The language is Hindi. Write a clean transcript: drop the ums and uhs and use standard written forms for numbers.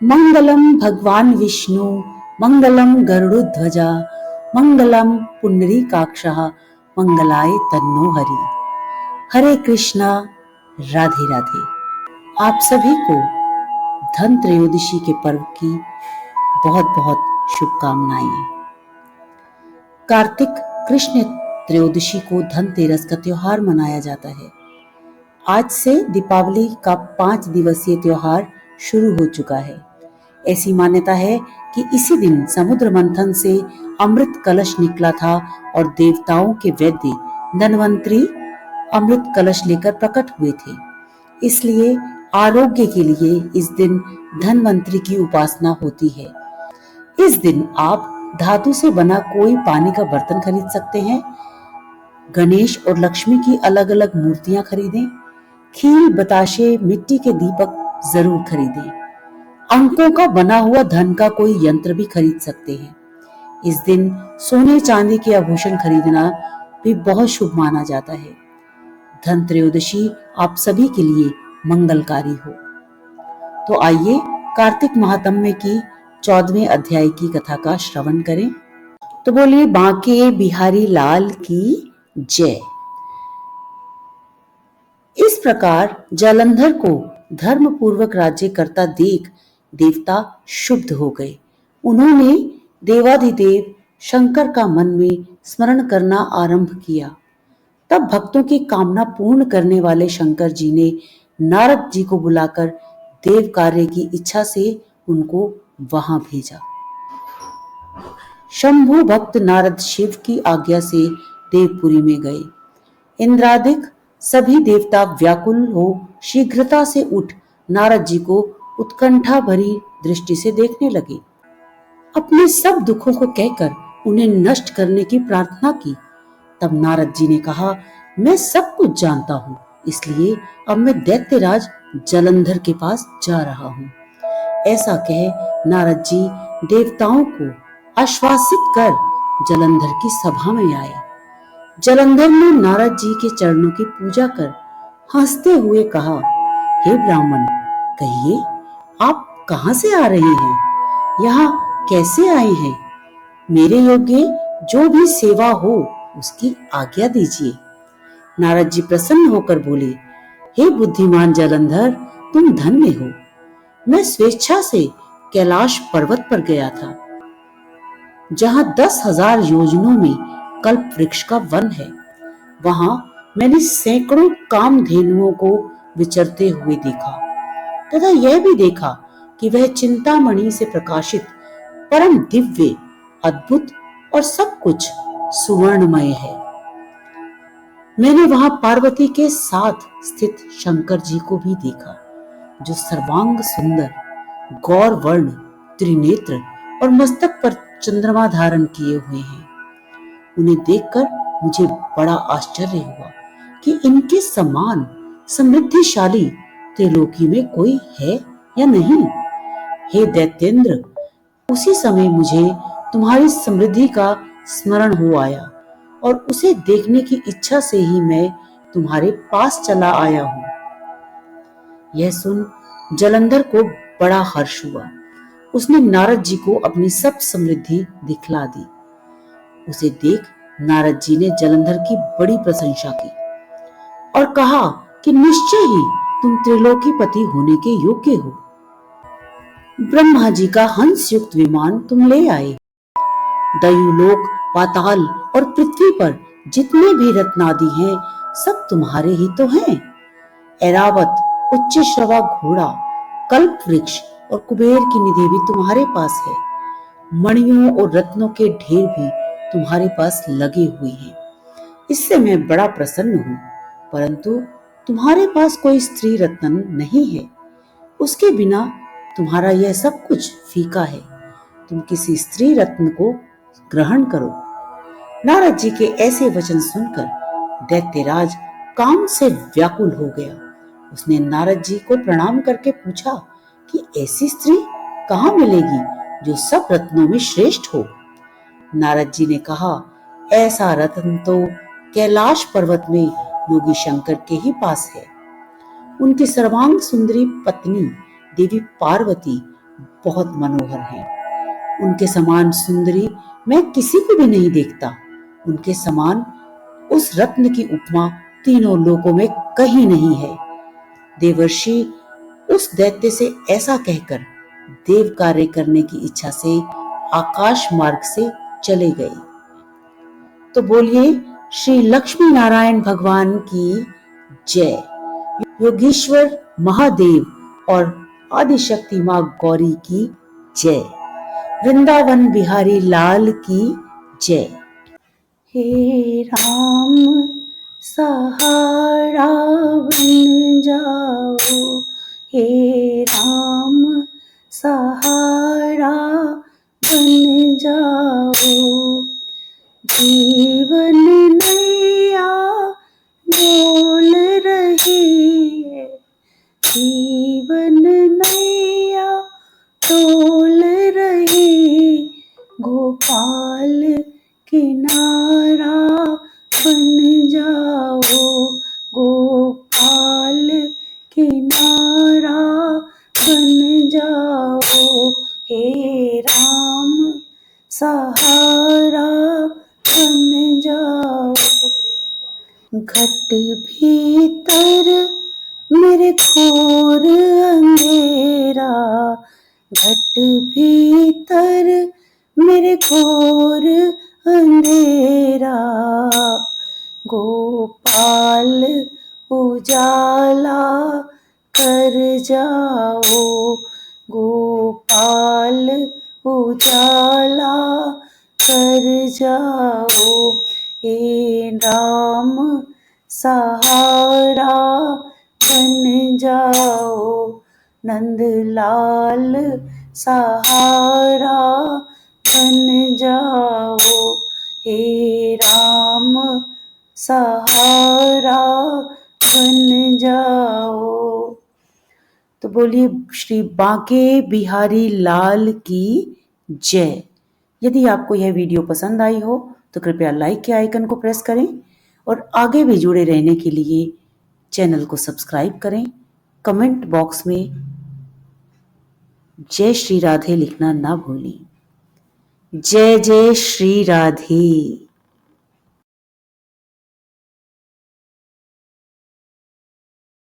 मंगलम भगवान विष्णु, मंगलम गरुड़ध्वजा, मंगलम पुंडरीकाक्षः, मंगलाय तन्नो हरि। हरे कृष्णा, राधे राधे। आप सभी को धन त्रयोदशी के पर्व की बहुत बहुत शुभकामनाएं। कार्तिक कृष्ण त्रयोदशी को धनतेरस का त्योहार मनाया जाता है। आज से दीपावली का 5 दिवसीय त्योहार शुरू हो चुका है। ऐसी मान्यता है कि इसी दिन समुद्र मंथन से अमृत कलश निकला था और देवताओं के वैद्य धन्वंतरी अमृत कलश लेकर प्रकट हुए थे। इसलिए आरोग्य के लिए इस दिन धन्वंतरी की उपासना होती है। इस दिन आप धातु से बना कोई पानी का बर्तन खरीद सकते हैं। गणेश और लक्ष्मी की अलग अलग मूर्तियां खरीदें। खील, बताशे, मिट्टी के दीपक जरूर खरीदें। अंकों का बना हुआ धन का कोई यंत्र भी खरीद सकते हैं। इस दिन सोने चांदी के आभूषण खरीदना भी बहुत शुभ माना जाता है। धन त्रयोदशी आप सभी के लिए मंगलकारी हो। तो आइए कार्तिक महात्म्य की 14वें अध्याय की कथा का श्रवण करें। तो बोलिए बांके बिहारी लाल की जय। इस प्रकार जालंधर को धर्म पूर्वक राज्य करता देख देवता शुद्ध हो गए। उन्होंने देवाधिदेव शंकर का मन में स्मरण करना आरंभ किया। तब भक्तों की कामना पूर्ण करने वाले शंकर जी ने नारद जी को बुलाकर देव कार्य की इच्छा से उनको वहां भेजा। शंभु भक्त नारद शिव की आज्ञा से देवपुरी में गए। इंद्रादिक सभी देवता व्याकुल हो शीघ्रता से उठ नारद जी को उत्कंठा भरी दृष्टि से देखने लगे। अपने सब दुखों को कहकर उन्हें नष्ट करने की प्रार्थना की। तब नारद जी ने कहा, मैं सब कुछ जानता हूँ, इसलिए अब मैं दैत्यराज जालंधर के पास जा रहा हूँ। ऐसा कह नारद जी देवताओं को आश्वासित कर जालंधर की सभा में आए। जालंधर ने नारद जी के चरणों की पूजा कर हंसते हुए कहा, हे ब्राह्मण, कहिए आप कहाँ से आ रहे हैं? यहाँ कैसे आए हैं? मेरे योग्य जो भी सेवा हो उसकी आज्ञा दीजिए। नारद जी प्रसन्न होकर बोले, हे बुद्धिमान जालंधर, तुम धन्य हो। मैं स्वेच्छा से कैलाश पर्वत पर गया था, जहाँ 10,000 योजनों में कल्प वृक्ष का वन है। वहां मैंने सैकड़ों कामधेनुओं को विचरते हुए देखा तथा यह भी देखा कि वह चिंतामणि से प्रकाशित परम दिव्य, अद्भुत और सब कुछ सुवर्णमय है। मैंने वहां पार्वती के साथ स्थित शंकर जी को भी देखा, जो सर्वांग सुंदर, गौर वर्ण, त्रिनेत्र और मस्तक पर चंद्रमा धारण किए हुए हैं। उन्हें देखकर मुझे बड़ा आश्चर्य हुआ कि इनके समान समृद्धिशाली त्रिलोकी में कोई है या नहीं। हे दैत्येंद्र, उसी समय मुझे तुम्हारी समृद्धि का स्मरण हो आया और उसे देखने की इच्छा से ही मैं तुम्हारे पास चला आया हूँ। यह सुन जालंधर को बड़ा हर्ष हुआ। उसने नारद जी को अपनी सब समृद्धि दिखला दी। उसे देख नारद जी ने जालंधर की बड़ी प्रशंसा की और कहा कि निश्चय ही तुम त्रिलोकीपति होने के योग्य हो। ब्रह्मा जी का हंस युक्त विमान तुम ले आए। दयुलोक, पाताल और पृथ्वी पर जितने भी रत्नादि हैं, सब तुम्हारे ही तो हैं। ऐरावत, उच्च श्रवा घोड़ा, कल्प वृक्ष और कुबेर की निधि भी तुम्हारे पास है। मणियों और रत्नों के ढेर भी तुम्हारे पास लगे हुए हैं। इससे मैं बड़ा प्रसन्न हूँ, परंतु तुम्हारे पास कोई स्त्री रत्न नहीं है। उसके बिना तुम्हारा यह सब कुछ फीका है। तुम किसी स्त्री रत्न को ग्रहण करो। नारद जी के ऐसे वचन सुनकर दैत्यराज काम से व्याकुल हो गया। उसने नारद जी को प्रणाम करके पूछा कि ऐसी स्त्री कहाँ मिलेगी जो सब रत्नों में श्रेष्ठ हो। नारद जी ने कहा, ऐसा रत्न तो कैलाश पर्वत में योगी शंकर के ही पास है। उनकी सर्वांग सुंदरी पत्नी देवी पार्वती बहुत मनोहर हैं। उनके समान सुंदरी मैं किसी को भी नहीं देखता। उनके समान उस रत्न की उपमा तीनों लोकों में कहीं नहीं है। देवर्षि उस दैत्य से ऐसा कहकर देव कार्य करने की इच्छा से आकाश मार्ग से चले गए। तो बोलिए श्री लक्ष्मी नारायण भगवान की जय। योगीश्वर महादेव और आदिशक्ति मां गौरी की जय। वृंदावन बिहारी लाल की जय। हे राम सहारा बन जाओ, हे राम सहारा बन जाओ। जीवन नैया डोल रही है, जीवन नैया डोल रही। गोपाल किनारा बन जाओ, गोपाल किनारा बन जाओ। हे राम सहारा बन जाओ। घट भीतर मेरे घोर अंधेरा, घट भीतर मेरे घोर अंधेरा। गोपाल उजाला कर जाओ, गोपाल उजाला कर जाओ। हे राम सहारा बन जाओ, नंदलाल सहारा बन जाओ। हे राम सहारा बन जाओ। तो बोलिए श्री बांके बिहारी लाल की जय। यदि आपको यह वीडियो पसंद आई हो तो कृपया लाइक के आइकन को प्रेस करें और आगे भी जुड़े रहने के लिए चैनल को सब्सक्राइब करें। कमेंट बॉक्स में जय श्री राधे लिखना ना भूलें। जय जय श्री राधे।